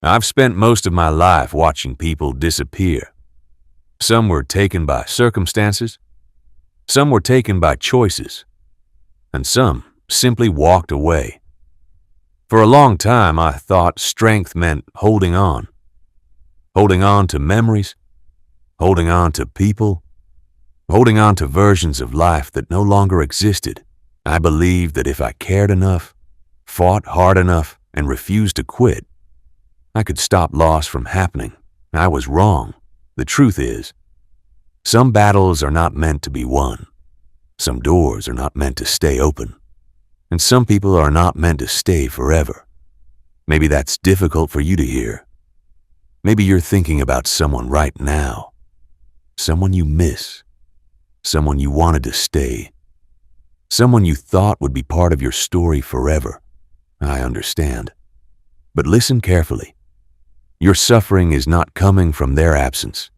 I've spent most of my life watching people disappear. Some were taken by circumstances, some were taken by choices, and some simply walked away. For a long time, I thought strength meant holding on to memories, holding on to people, holding on to versions of life that no longer existed. I believed that if I cared enough, fought hard enough, and refused to quit, I could stop loss from happening. I was wrong. The truth is, some battles are not meant to be won. Some doors are not meant to stay open. And some people are not meant to stay forever. Maybe that's difficult for you to hear. Maybe you're thinking about someone right now. Someone you miss. Someone you wanted to stay. Someone you thought would be part of your story forever. I understand. But listen carefully. Your suffering is not coming from their absence.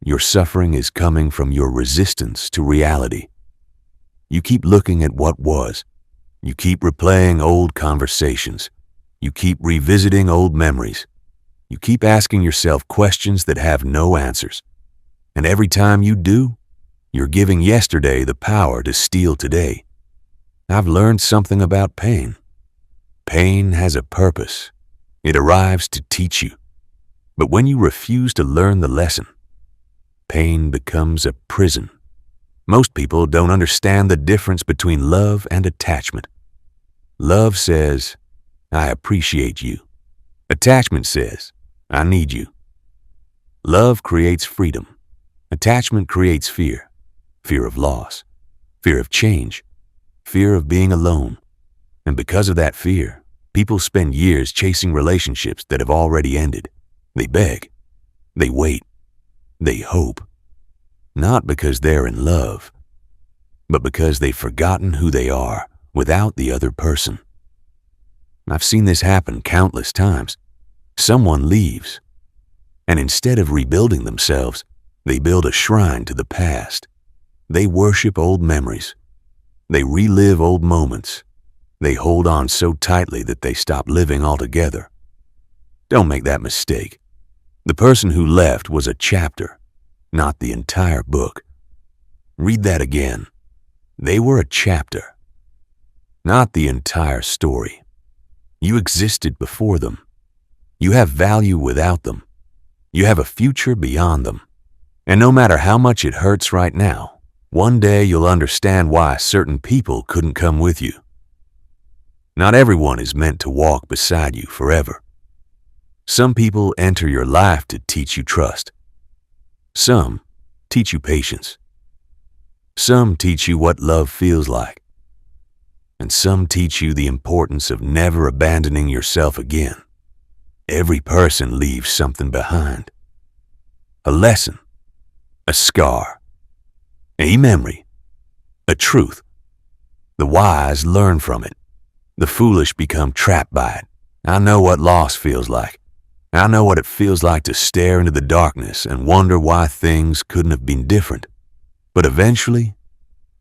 Your suffering is coming from your resistance to reality. You keep looking at what was. You keep replaying old conversations. You keep revisiting old memories. You keep asking yourself questions that have no answers. And every time you do, you're giving yesterday the power to steal today. I've learned something about pain. Pain has a purpose. It arrives to teach you. But when you refuse to learn the lesson, pain becomes a prison. Most people don't understand the difference between love and attachment. Love says, I appreciate you. Attachment says, I need you. Love creates freedom. Attachment creates fear. Fear of loss. Fear of change. Fear of being alone. And because of that fear, people spend years chasing relationships that have already ended. They beg. They wait. They hope. Not because they're in love, but because they've forgotten who they are without the other person. I've seen this happen countless times. Someone leaves, and instead of rebuilding themselves, they build a shrine to the past. They worship old memories. They relive old moments. They hold on so tightly that they stop living altogether. Don't make that mistake. The person who left was a chapter, not the entire book. Read that again. They were a chapter, not the entire story. You existed before them. You have value without them. You have a future beyond them. And no matter how much it hurts right now, one day you'll understand why certain people couldn't come with you. Not everyone is meant to walk beside you forever. Some people enter your life to teach you trust. Some teach you patience. Some teach you what love feels like. And some teach you the importance of never abandoning yourself again. Every person leaves something behind. A lesson, a scar, a memory, a truth. The wise learn from it. The foolish become trapped by it. I know what loss feels like. I know what it feels like to stare into the darkness and wonder why things couldn't have been different. But eventually,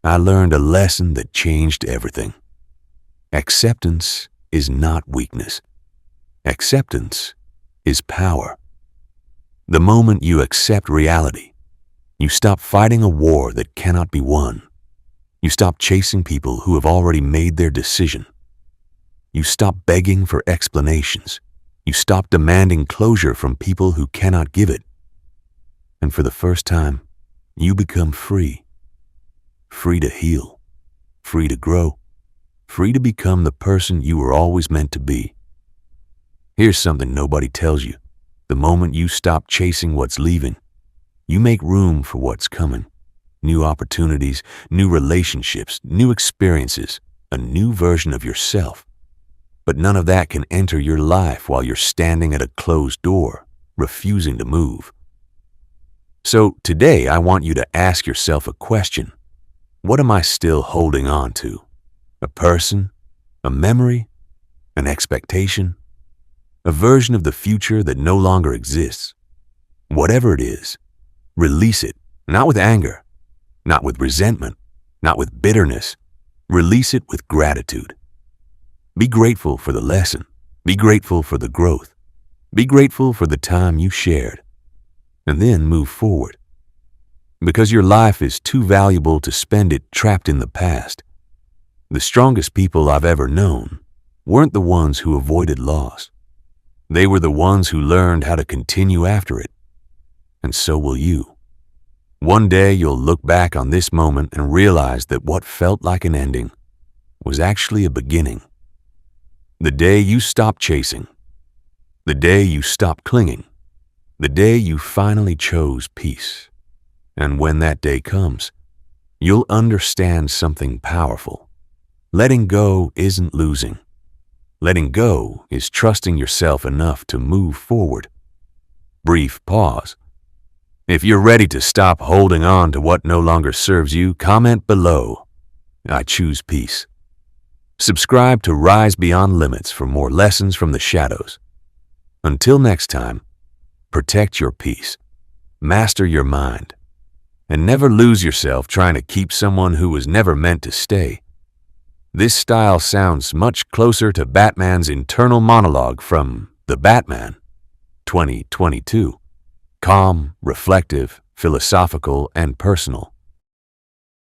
I learned a lesson that changed everything. Acceptance is not weakness. Acceptance is power. The moment you accept reality, you stop fighting a war that cannot be won. You stop chasing people who have already made their decision. You stop begging for explanations. You stop demanding closure from people who cannot give it. And for the first time, you become free. Free to heal. Free to grow. Free to become the person you were always meant to be. Here's something nobody tells you. The moment you stop chasing what's leaving, you make room for what's coming. New opportunities, new relationships, new experiences, a new version of yourself. But none of that can enter your life while you're standing at a closed door, refusing to move. So today I want you to ask yourself a question. What am I still holding on to? A person? A memory? An expectation? A version of the future that no longer exists? Whatever it is, release it, not with anger, not with resentment, not with bitterness. Release it with gratitude. Be grateful for the lesson. Be grateful for the growth. Be grateful for the time you shared, and then move forward. Because your life is too valuable to spend it trapped in the past. The strongest people I've ever known weren't the ones who avoided loss. They were the ones who learned how to continue after it. And so will you. One day you'll look back on this moment and realize that what felt like an ending was actually a beginning. The day you stopped chasing, the day you stopped clinging, the day you finally chose peace. And when that day comes, you'll understand something powerful. Letting go isn't losing. Letting go is trusting yourself enough to move forward. Brief pause. If you're ready to stop holding on to what no longer serves you, comment below. I choose peace. Subscribe to Rise Beyond Limits for more lessons from the shadows. Until next time, protect your peace, master your mind, and never lose yourself trying to keep someone who was never meant to stay. This style sounds much closer to Batman's internal monologue from The Batman, 2022. Calm, reflective, philosophical, and personal.